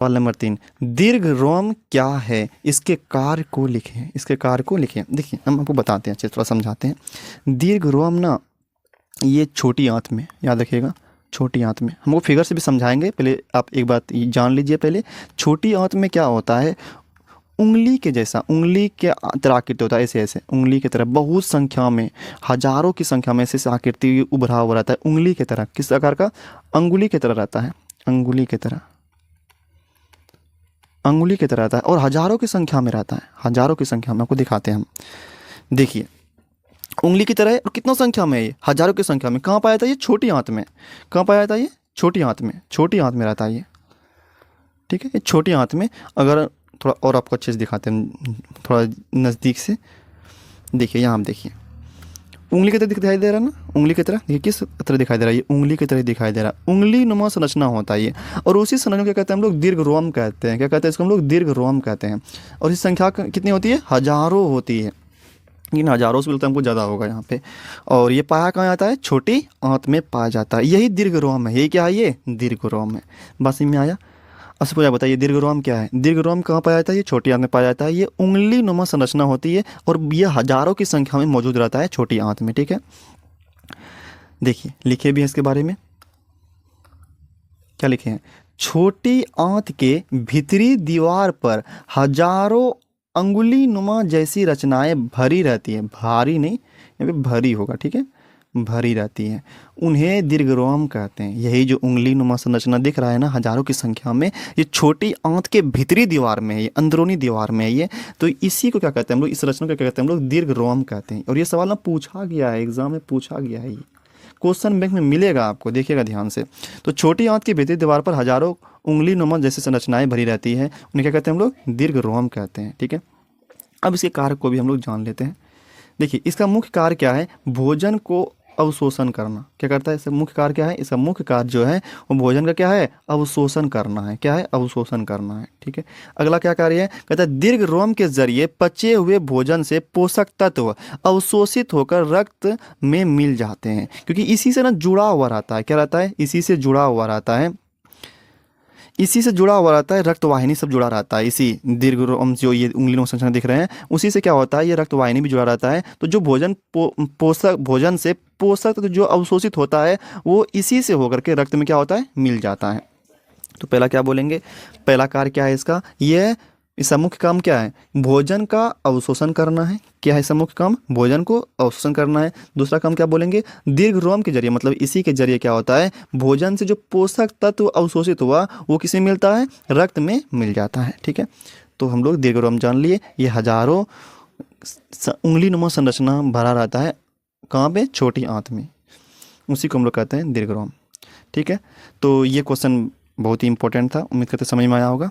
सवाल नंबर 3, दीर्घ रोम क्या है, इसके कार्य को लिखें, इसके कार्य को लिखें। देखिए हम आपको बताते हैं, अच्छे थोड़ा समझाते हैं। दीर्घ रोम ना, ये छोटी आंत में, याद रखिएगा, छोटी आंत में, हम वो फिगर से भी समझाएंगे, पहले आप एक बात ये जान लीजिए। पहले छोटी आंत में क्या होता है, उंगली के जैसा, उंगली के तरह आकृति होता है, ऐसे ऐसे उंगली की तरह, बहुत संख्या में, हजारों की संख्या में ऐसे आकृति उभरा हुआ रहता है, उंगली की तरह। किस आकार का, अंगुली की तरह रहता है, अंगुली की तरह, अंगुली की तरह रहता है, और हजारों की संख्या में रहता है, हजारों की संख्या में। आपको दिखाते हैं हम, देखिए उंगली की तरह है, और कितनों संख्या में है ये, हजारों की संख्या में। कहाँ पाया था ये, छोटी आंत में। कहाँ पाया था ये, छोटी आंत में, छोटी आंत में रहता है ये, ठीक है, ये छोटी आंत में। अगर थोड़ा और आपको अच्छे से दिखाते हैं, थोड़ा नज़दीक से देखिए, यहाँ आप देखिए, उंगली की तरह दिखाई दे रहा है ना, उंगली की तरह, देखिए किस तरह दिखाई दे रहा है, ये उंगली की तरह दिखाई दे रहा है, उंगली नुमा संरचना होता है ये। और उसी संरचना को क्या कहते हैं हम लोग, दीर्घ रोम कहते हैं। क्या कहते हैं इसको हम लोग, दीर्घ रोम कहते हैं। और इस संख्या कितनी होती है, हजारों होती है, इन हजारों से मिलता है, हमको ज़्यादा होगा यहाँ पे। और ये पाया कहाँ जाता है, छोटी आंत में पाया जाता है, यही दीर्घ रोम है। ये क्या है, ये दीर्घ रोम है। बस में आया। अब से पूछा, बताइए दीर्घ रोम क्या है। दीर्घ रोम कहाँ पाया जाता है, ये छोटी आंत में पाया जाता है, ये उंगली नुमा संरचना होती है, और ये हजारों की संख्या में मौजूद रहता है छोटी आंत में, ठीक है। देखिए लिखे भी है इसके बारे में, क्या लिखे हैं, छोटी आंत के भीतरी दीवार पर हजारों अंगुली नुमा जैसी रचनाएं भरी रहती है, भारी नहीं, यहाँ पे भरी होगा, ठीक है, भरी रहती है, उन्हें दीर्घरोम कहते हैं। यही जो उंगली नुमा संरचना दिख रहा है ना, हजारों की संख्या में, ये छोटी आंत के भीतरी दीवार में है, ये अंदरूनी दीवार में है ये। तो इसी को क्या कहते हैं हम लोग, इस रचना को क्या कहते हैं हम लोग, दीर्घरोम कहते हैं। और ये सवाल ना पूछा गया है, एग्जाम में पूछा गया है, ये क्वेश्चन बैंक में मिलेगा आपको, देखिएगा ध्यान से। तो छोटी आंत की भीतरी दीवार पर हजारों उंगली नुमा जैसी संरचनाएं भरी रहती है, उन्हें क्या कहते हैं हम लोग, दीर्घरोम कहते हैं, ठीक है। अब इसके कार्य को भी हम लोग जान लेते हैं। देखिए इसका मुख्य कार्य क्या है, भोजन को अवशोषण करना। क्या करता है, इसका मुख्य कार्य क्या है, इसका मुख्य कार्य जो है वो भोजन का क्या है, अवशोषण करना है। क्या है, अवशोषण करना है, ठीक है। अगला क्या कार्य है, कहता है दीर्घ रोम के जरिए पचे हुए भोजन से पोषक तत्व अवशोषित होकर रक्त में मिल जाते हैं, क्योंकि इसी से ना जुड़ा हुआ रहता है। क्या रहता है, इसी से जुड़ा हुआ रहता है, इसी से जुड़ा हुआ रहता है, रक्तवाहिनी सब जुड़ा रहता है। इसी दीर्घ रोम जो ये उंगली संरचना दिख रहे हैं, उसी से क्या होता है, ये रक्तवाहिनी भी जुड़ा रहता है। तो जो भोजन पोषक, भोजन से पोषक तो जो अवशोषित होता है, वो इसी से होकर के रक्त में क्या होता है, मिल जाता है। तो पहला क्या बोलेंगे, पहला कार्य क्या है इसका, ये इसका मुख्य काम क्या है, भोजन का अवशोषण करना है। क्या है इसका मुख्य काम, भोजन को अवशोषण करना है। दूसरा काम क्या बोलेंगे, दीर्घ रोम के जरिए, मतलब इसी के जरिए क्या होता है, भोजन से जो पोषक तत्व अवशोषित हुआ वो किसे मिलता है, रक्त में मिल जाता है, ठीक है। तो हम लोग दीर्घ रोम जान लिए, ये हजारों उंगली नुमा संरचना भरा रहता है, कहाँ पे, छोटी आंत में, उसी को हम लोग कहते हैं दीर्घ रोम, ठीक है। तो ये क्वेश्चन बहुत ही इंपॉर्टेंट था, उम्मीद करते समझ में आया होगा।